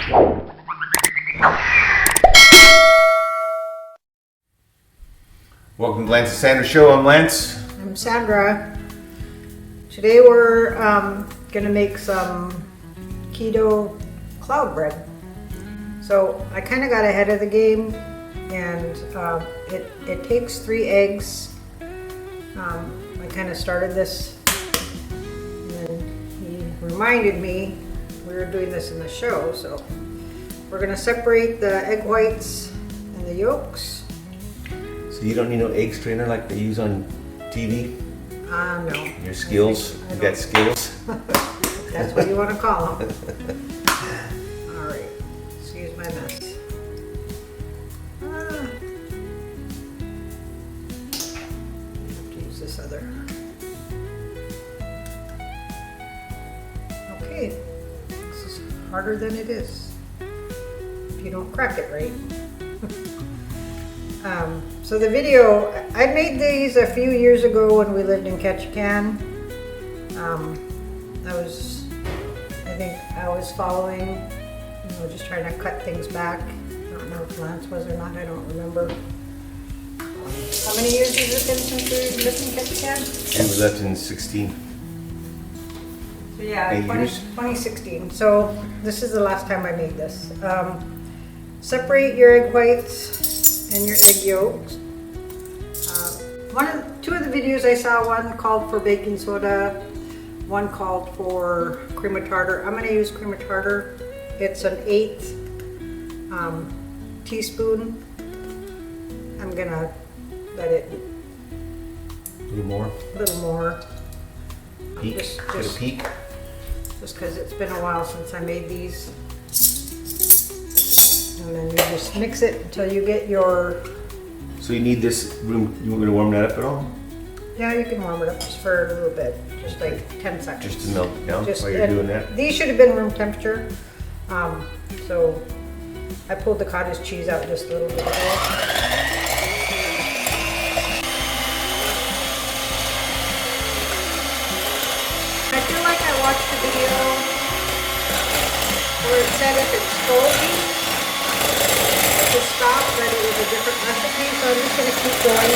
Welcome to Lance and Sandra Show. I'm Lance. I'm Sandra. Today we're gonna make some keto cloud bread. So I kind of got ahead of the game, and it takes 3 eggs. I kind of started this, and then he reminded me we were doing this in the show. So we're gonna separate the egg whites and the yolks. So you don't need no egg strainer like they use on TV? No. Your skills? You got skills? That's what you want to call them. All right. Excuse my mess. I have to use this other. Okay. This is harder than it is if you don't crack it right. So the video, I made these a few years ago when we lived in Ketchikan. I think I was following, just trying to cut things back. I don't know if Lance was or not, I don't remember. How many years has it been since we lived in Ketchikan? We left in 16. So yeah, 2016. So this is the last time I made this. Separate your egg whites and your egg yolks. Two of the videos I saw, one called for baking soda, one called for cream of tartar. I'm going to use cream of tartar. It's an 1/8 teaspoon. I'm going to let it A little more. Peek. Get a peek. Just because it's been a while since I made these. And then you just mix it until you get your... So you need this room, you want me to warm that up at all? Yeah, you can warm it up just for a little bit, just like 10 seconds. Just to melt it down while you're doing that? These should have been room temperature. So I pulled the cottage cheese out just a little bit ago. I feel like I watched a video where it said if it's scalding, to stop, that it was a different recipe, so I'm just going to keep going.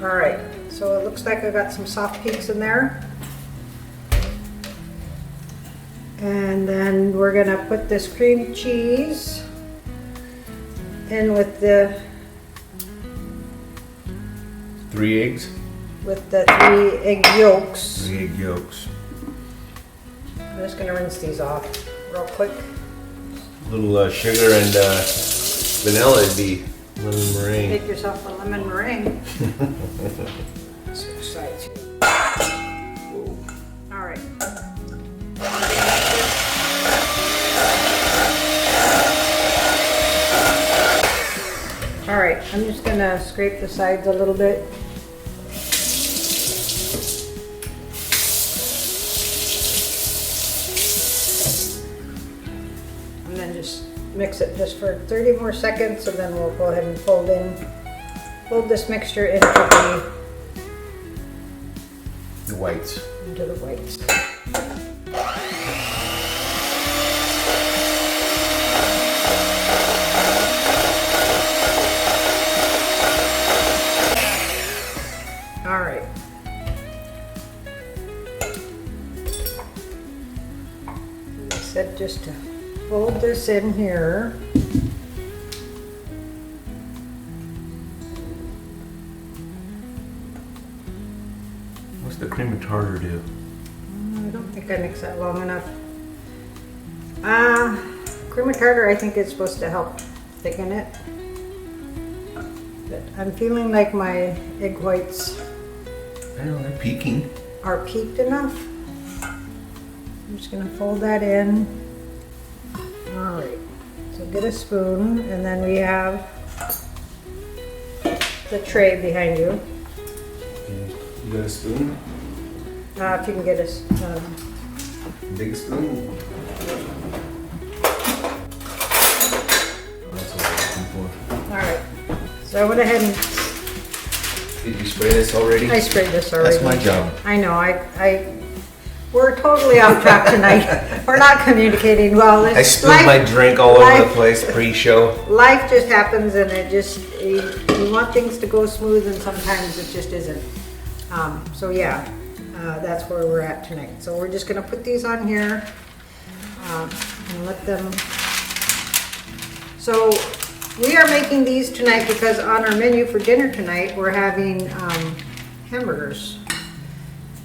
Alright, so it looks like I got some soft peaks in there. And then we're going to put this cream cheese in with the 3 eggs? With the 3 egg yolks. 3 egg yolks. I'm just going to rinse these off real quick. A little sugar and vanilla would be lemon meringue. Make yourself a lemon meringue. Switch sides here. All right. All right, I'm just gonna scrape the sides a little bit. And then just mix it just for 30 more seconds, and then we'll go ahead and fold this mixture into the whites. Into the whites. All right. Like I said, just to fold this in here. What's the cream of tartar do? I don't think I mixed that long enough. Cream of tartar, I think it's supposed to help thicken it. But I'm feeling like my egg whites I know, they're peaking. are peaked enough. I'm just gonna fold that in. All right, so get a spoon, and then we have the tray behind you. You got a spoon? If you can get us. Big spoon? That's what I'm looking for. All right, so I went ahead and Did you spray this already? I sprayed this already. That's my job. I know. I We're totally off track tonight. We're not communicating well. I spilled my drink all over the place pre-show. Life just happens, and you want things to go smooth, and sometimes it just isn't. So yeah, that's where we're at tonight. So we're just gonna put these on here and let them. So we are making these tonight because on our menu for dinner tonight we're having hamburgers,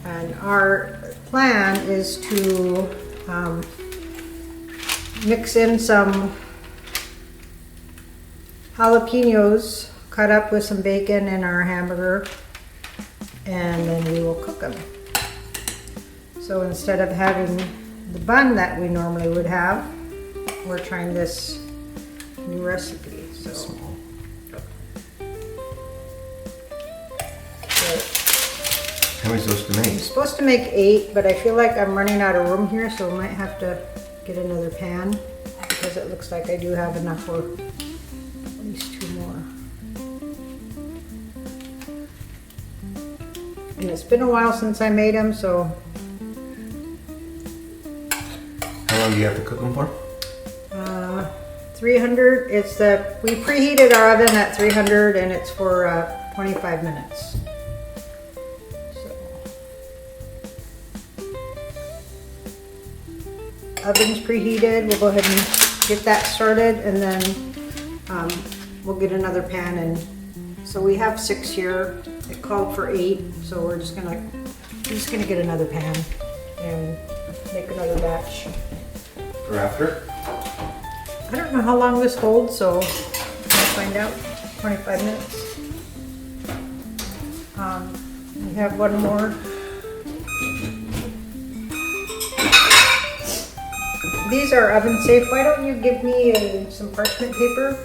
and our plan is to mix in some jalapenos cut up with some bacon in our hamburger, and then we will cook them. So instead of having the bun that we normally would have, we're trying this new recipe. So How are we supposed to make? I'm supposed to make 8, but I feel like I'm running out of room here, so I might have to get another pan because it looks like I do have enough for at least 2 more. And it's been a while since I made them, so How long do you have to cook them for? 300. We preheated our oven at 300, and it's for 25 minutes. Oven's preheated. We'll go ahead and get that started, and then we'll get another pan. And so we have 6 here. It called for 8, so we're just gonna get another pan and make another batch. For after? I don't know how long this holds, so we'll find out. 25 minutes. We have one more. These are oven safe. Why don't you give me some parchment paper,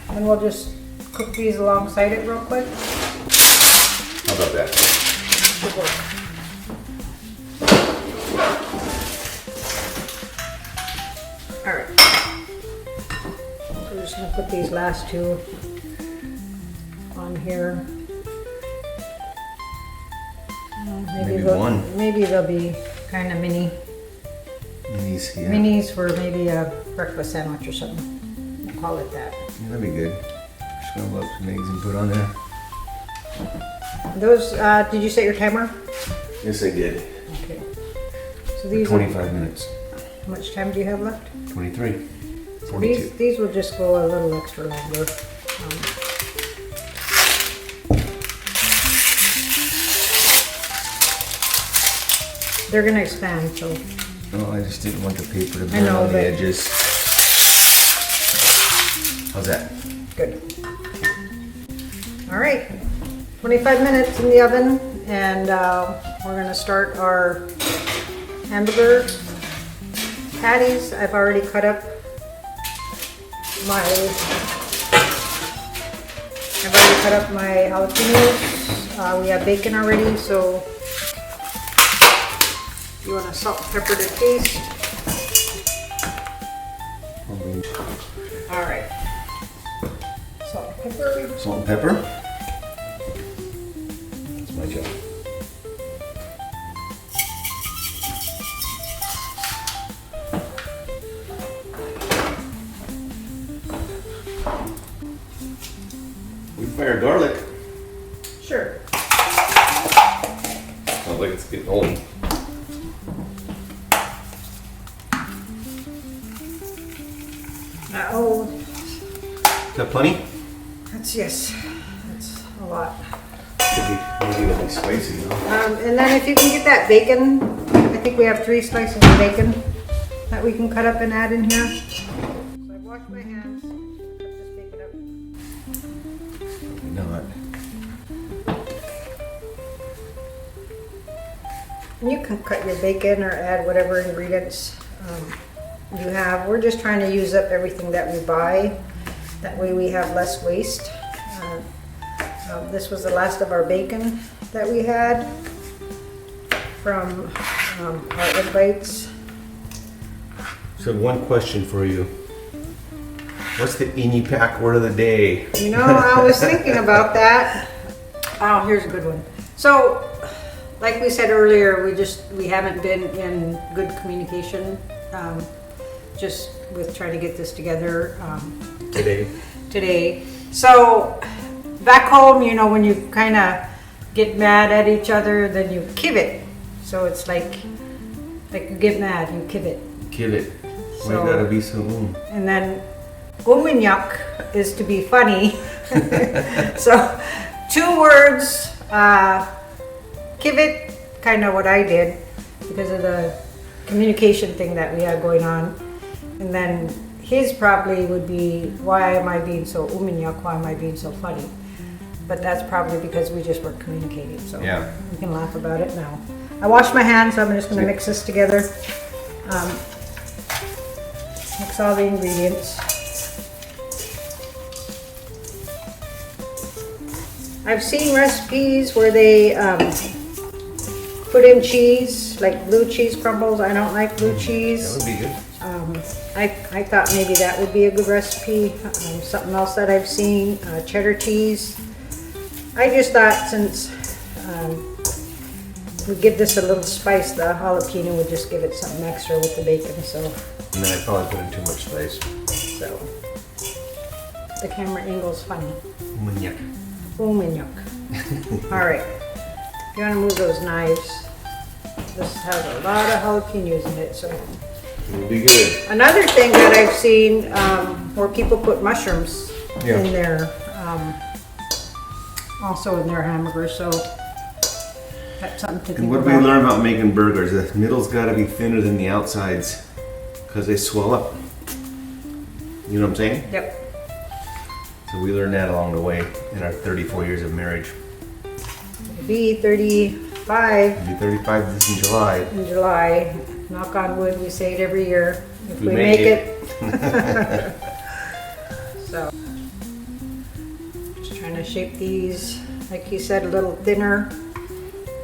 and we'll just cook these alongside it real quick. How about that? Should work. All right. So we're just gonna put these last 2 on here. Maybe one. Maybe they'll be kind of mini. Minis, yeah. Minis for maybe a breakfast sandwich or something. We'll call it that. Yeah, that'd be good. Just gonna load some eggs and put on there. Those, did you set your timer? Yes, I did. Okay. So For these 25 minutes. How much time do you have left? 23. So 42. these will just go a little extra longer. They're gonna expand, so. Oh, I just didn't want the paper to I burn know, on the but- edges. How's that? Good. All right, 25 minutes in the oven, and we're gonna start our hamburger patties. I've already cut up my jalapenos. We have bacon already, so you want to salt and pepper to taste. All right. Salt and pepper. Salt and pepper. That's my job. We fire garlic. Sure. Sounds like it's getting old. Oh, Is that plenty? that's a lot. Could be, maybe it'll be spicy, you know? And then if you can get that bacon, I think we have 3 slices of bacon that we can cut up and add in here. So I washed my hands, cut this bacon up. Probably not. And you can cut your bacon or add whatever ingredients you have. We're just trying to use up everything that we buy. That way we have less waste. This was the last of our bacon that we had from our egg bites. So one question for you. What's the Iñipac word of the day? You know, I was thinking about that. Oh, here's a good one. So, like we said earlier, we haven't been in good communication, just with trying to get this together today. So back home, you know, when you kind of get mad at each other, then you kivit. So it's like you get mad, you kivit. Kivit. Why So- you gotta be so And then uminyak is to be funny. So 2 words, kivit, kind of what I did because of the communication thing that we had going on. And then his probably would be, why am I being so uminyak? Why am I being so funny? But that's probably because we just weren't communicating. So Yeah. we can laugh about it now. I washed my hands, so I'm just going to mix this together. Mix all the ingredients. I've seen recipes where they put in cheese, like blue cheese crumbles. I don't like blue That cheese. would be good. I thought maybe that would be a good recipe. Something else that I've seen, cheddar cheese. I just thought since we give this a little spice, the jalapeno would just give it something extra with the bacon. So And then I probably put in too much spice. the camera angle's funny. Uminyak. Uminyak. All right. If you want to move those knives, this has a lot of jalapenos in it, so. It'll be good. Another thing that I've seen where people put mushrooms Yeah. in their, also in their hamburgers, so that's something to And think what did we about. learn about making burgers? The middle's got to be thinner than the outsides because they swell up. You know what I'm saying? Yep. So we learned that along the way in our 34 years of marriage. It'll be 35 It'll be 35 this in July. in July. Knock on wood, we say it every year. If We we make make it. it. So, just trying to shape these, like you said, a little thinner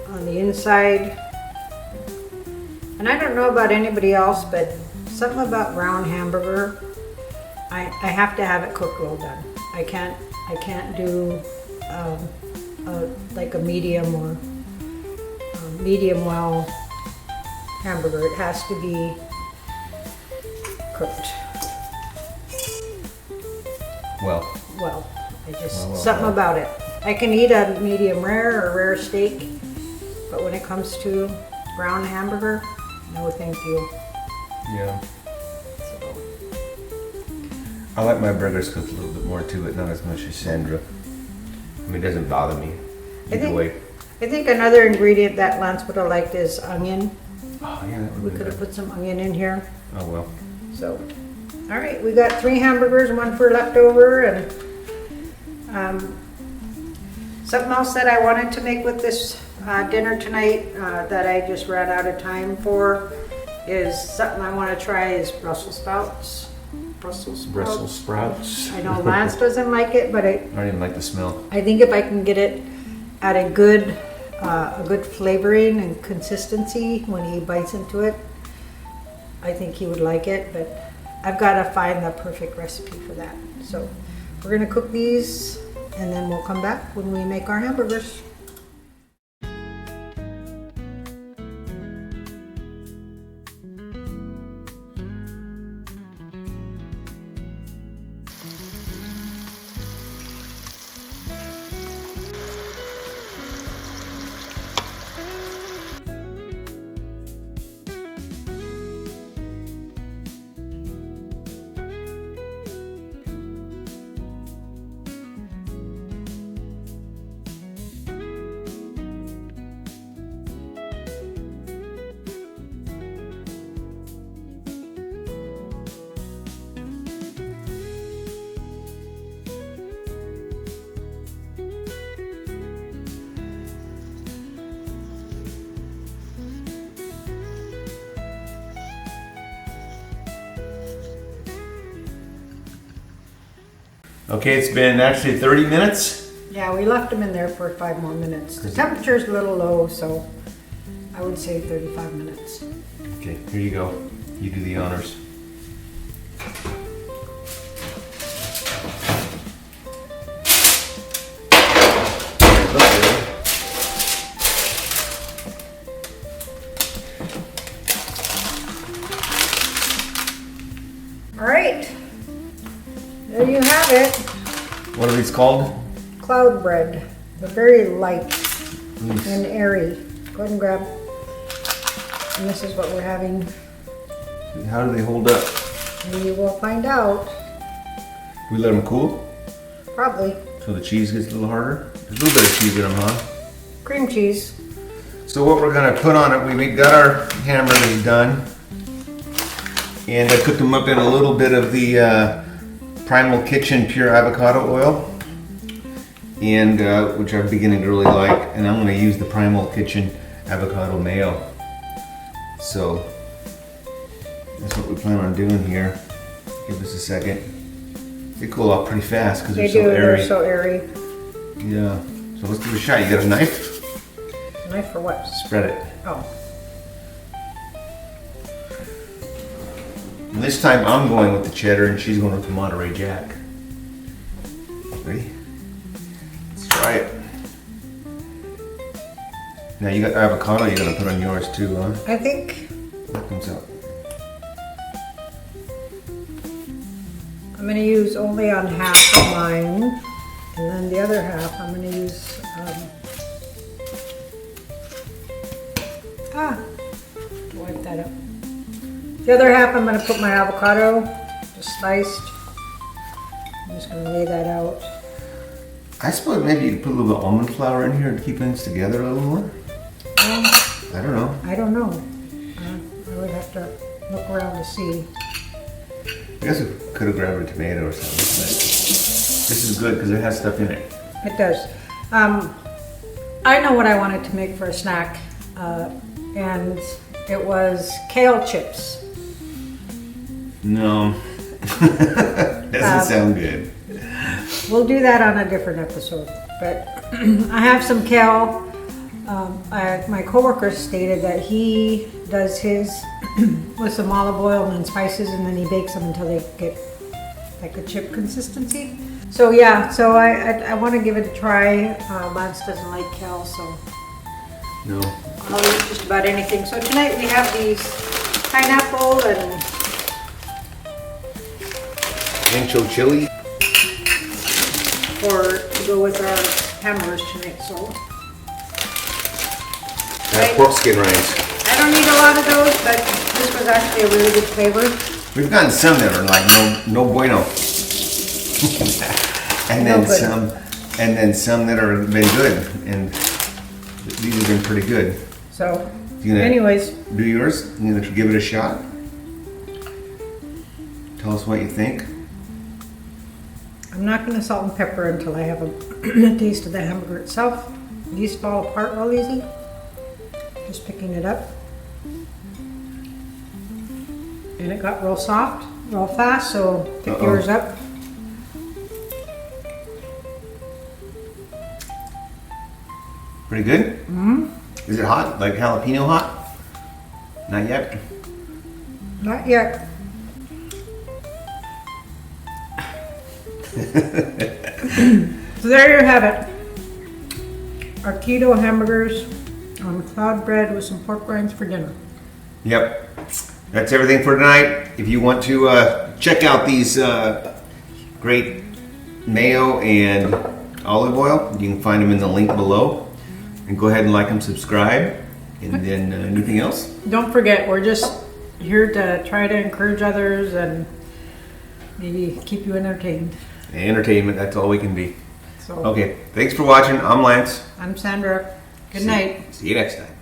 on the inside. And I don't know about anybody else, but something about brown hamburger, I have to have it cooked well done. I can't do like a medium or medium well hamburger. It has to be cooked Well, well. I just Well. something about it. I can eat a medium rare or rare steak, but when it comes to brown hamburger, no thank you. yeah. So, I like my burgers cooked a little bit more too, but not as much as Sandra. I mean, it doesn't bother me. Either way. I think another ingredient that Lance would have liked is onion. Oh, yeah, that We would be could have good. put some onion in here. Oh, well. So, all right, we got 3 hamburgers, 1 for leftover, and something else that I wanted to make with this dinner tonight that I just ran out of time for is something I want to try is Brussels sprouts. Brussels sprouts. Brussels sprouts. I know Lance doesn't like it, but I don't even like the smell. I think if I can get it at a good flavoring and consistency when he bites into it, I think he would like it, but I've got to find the perfect recipe for that. So we're going to cook these and then we'll come back when we make our hamburgers. Okay, it's been actually 30 minutes. Yeah, we left them in there for 5 more minutes. The temperature's a little low, so I would say 35 minutes. Okay, here you go. You do the honors. All right. There you have it. What are these called? Cloud bread. They're very light and airy. Go ahead and grab. And this is what we're having. How do they hold up? We will find out. We let them cool? Probably. So the cheese gets a little harder? There's a little bit of cheese in them, huh? Cream cheese. So what we're gonna put on it, we got our hamburgers done. And I cooked them up in a little bit of the Primal Kitchen pure avocado oil. And which I'm beginning to really like. And I'm gonna use the Primal Kitchen avocado mayo. So that's what we plan on doing here. Give us a second. They cool off pretty fast because they're so airy. They're so airy. Yeah. So let's do a shot. You got a knife? Knife for what? Spread it. Oh. And this time I'm going with the cheddar and she's going with the Monterey Jack. Ready? Let's try it. Now you got avocado you're going to put on yours too, huh? I think That comes out. I'm going to use only on half of mine. And then the other half I'm going to use, wipe that up. The other half I'm going to put my avocado, just sliced. I'm just going to lay that out. I suppose maybe you could put a little bit of almond flour in here to keep things together a little more. I don't know. I don't know. I would have to look around to see. I guess we could have grabbed a tomato or something. But this is good because it has stuff in it. It does. I know what I wanted to make for a snack, and it was kale chips. No. Doesn't sound good. We'll do that on a different episode. But I have some kale. My coworker stated that he does his with some olive oil and then spices, and then he bakes them until they get like a chip consistency. So yeah, so I want to give it a try. Lance doesn't like kale, so No. I'll eat just about anything. So tonight we have these pineapple and Ancho chili. to go with our hamburgers tonight. So That pork skin rinds. I don't need a lot of those, but this was actually a really good flavor. We've gotten some that are like no bueno. and No then good. some that are been good. And these have been pretty good. So You gonna anyways, do yours? You gonna give it a shot? Tell us what you think. I'm not going to salt and pepper until I have a taste of the hamburger itself. These fall apart real easy. Just picking it up. And it got real soft, real fast, so pick yours up. Pretty good? Mm-hmm. Is it hot? Like jalapeno hot? Not yet? Not yet. So there you have it. Our keto hamburgers on cloud bread with some pork rinds for dinner. Yep. That's everything for tonight. If you want to check out these great mayo and olive oil, you can find them in the link below. And go ahead and like and subscribe. And then anything else? Don't forget, we're just here to try to encourage others and maybe keep you entertained. Entertainment, that's all we can be. So Okay, thanks for watching. I'm Lance. I'm Sandra. Good night. See you next time.